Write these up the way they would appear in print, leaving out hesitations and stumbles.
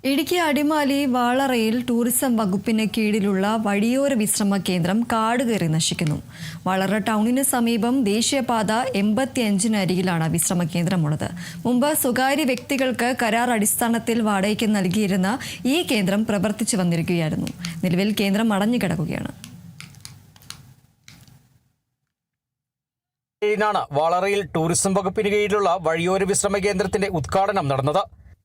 Idukki Adimali വാളറയിൽ tourism വകുപ്പിന് കീഴിലുള്ള വഴിയോര വിശ്രമ കേന്ദ്രം കാടുകയറി നശിക്കുന്നു. വളറ ടൗണിന് സമീപം ദേശീയപാത 85 അരികിലാണ് വിശ്രമ കേന്ദ്രമുള്ളത്. മുമ്പ് സ്വകാര്യ വ്യക്തികൾക്ക് കരാർ അടിസ്ഥാനത്തിൽ വാടകയ്ക്ക് നൽകിയിരുന്ന ഈ കേന്ദ്രം പ്രവർത്തിച്ചു വന്നിരിക്കുകയായിരുന്നു. നിലവിൽ കേന്ദ്രം അടഞ്ഞുകിടക്കുകയാണ്. വാളറയിൽ ടൂറിസം വകുപ്പിന് കീഴിലുള്ള വഴിയോര വിശ്രമ കേന്ദ്രത്തിന്റെ ഉദ്ഘാടനം നടന്നത്.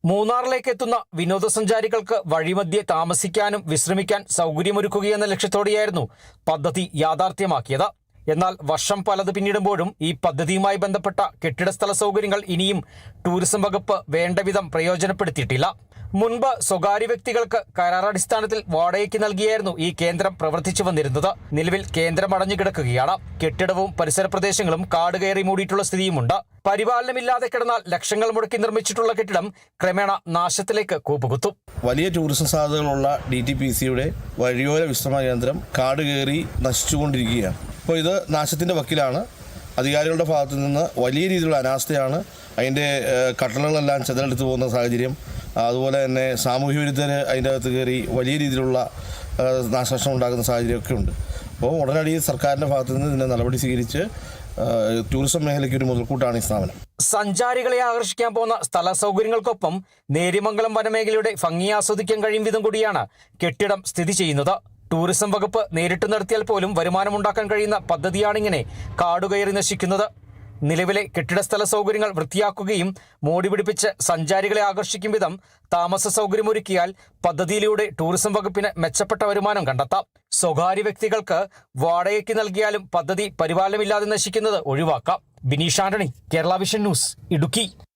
മൂന്നാറിലേക്ക് എത്തുന്ന വിനോദസഞ്ചാരികൾക്ക് വഴിമധ്യേ താമസിക്കാനും വിശ്രമിക്കാൻ സൗകര്യമൊരുക്കുകയെന്ന ലക്ഷ്യത്തോടെയായിരുന്നു പദ്ധതി യാഥാർത്ഥ്യമാക്കിയത്. എന്നാൽ വർഷം പലത് പിന്നിടുമ്പോഴും ഈ പദ്ധതിയുമായി ബന്ധപ്പെട്ട കെട്ടിട സ്ഥല സൗകര്യങ്ങൾ ഇനിയും ടൂറിസം വകുപ്പ് വേണ്ടവിധം പ്രയോജനപ്പെടുത്തിയിട്ടില്ല. മുൻപ് സ്വകാര്യ വ്യക്തികൾക്ക് കരാറടിസ്ഥാനത്തിൽ വാടകയ്ക്ക് നൽകിയായിരുന്നു ഈ കേന്ദ്രം പ്രവർത്തിച്ചു വന്നിരുന്നത്. നിലവിൽ കേന്ദ്രം അടഞ്ഞുകിടക്കുകയാണ്. കെട്ടിടവും പരിസര പ്രദേശങ്ങളും കാട് കയറി മൂടിയിട്ടുള്ള സ്ഥിതിയുമുണ്ട്. പരിപാലനമില്ലാതെ കിടന്നാൽ ലക്ഷങ്ങൾ മുടക്കി നിർമ്മിച്ചിട്ടുള്ള കെട്ടിടം ക്രമേണ നാശത്തിലേക്ക് കൂപ്പുകുത്തും. വലിയ ടൂറിസം സാധ്യതകളുള്ള DTPCയുടെ വഴിയോര വിശ്രമ കേന്ദ്രം കാട് കയറി നശിച്ചുകൊണ്ടിരിക്കുകയാണ്. അപ്പോൾ ഇത് നാശത്തിൻ്റെ വക്കിലാണ്. അധികാരികളുടെ ഭാഗത്തു നിന്ന് വലിയ രീതിയിലുള്ള അനാസ്ഥയാണ്. അതിൻ്റെ കട്ടളകളെല്ലാം ചെതലെടുത്ത് പോകുന്ന സാഹചര്യം, അതുപോലെ തന്നെ സാമൂഹ്യ വിരുദ്ധർ അതിൻ്റെ അകത്ത് കയറി വലിയ രീതിയിലുള്ള നാശനഷ്ടം ഉണ്ടാകുന്ന സാഹചര്യമൊക്കെ ഉണ്ട്. അപ്പോൾ ഉടനടി സർക്കാരിൻ്റെ ഭാഗത്തു നിന്ന് ഇതിൻ്റെ നടപടി സ്വീകരിച്ച് ടൂറിസം മേഖലയ്ക്ക് ഒരു മുതൽക്കൂട്ടാണ് ഈ സ്ഥാപനം. സഞ്ചാരികളെ ആകർഷിക്കാൻ പോകുന്ന സ്ഥല സൗകര്യങ്ങൾക്കൊപ്പം നേര്യമംഗലം വനമേഖലയുടെ ഭംഗി ആസ്വദിക്കാൻ കഴിയും വിധം കൂടിയാണ് കെട്ടിടം സ്ഥിതി ചെയ്യുന്നത്. ടൂറിസം വകുപ്പ് നേരിട്ട് നടത്തിയാൽ പോലും വരുമാനമുണ്ടാക്കാൻ കഴിയുന്ന പദ്ധതിയാണിങ്ങനെ കാടുകയറി നശിക്കുന്നത്. നിലവിലെ കെട്ടിട സ്ഥല സൗകര്യങ്ങൾ വൃത്തിയാക്കുകയും മോടി പിടിപ്പിച്ച് സഞ്ചാരികളെ ആകർഷിക്കും വിധം താമസ സൗകര്യമൊരുക്കിയാൽ പദ്ധതിയിലൂടെ ടൂറിസം വകുപ്പിന് മെച്ചപ്പെട്ട വരുമാനം കണ്ടെത്താം. സ്വകാര്യ വ്യക്തികൾക്ക് വാടകയ്ക്ക് നൽകിയാലും പദ്ധതി പരിപാലനമില്ലാതെ നശിക്കുന്നത് ഒഴിവാക്കാം. Bineesh Antony, Kerala vision news, Idukki.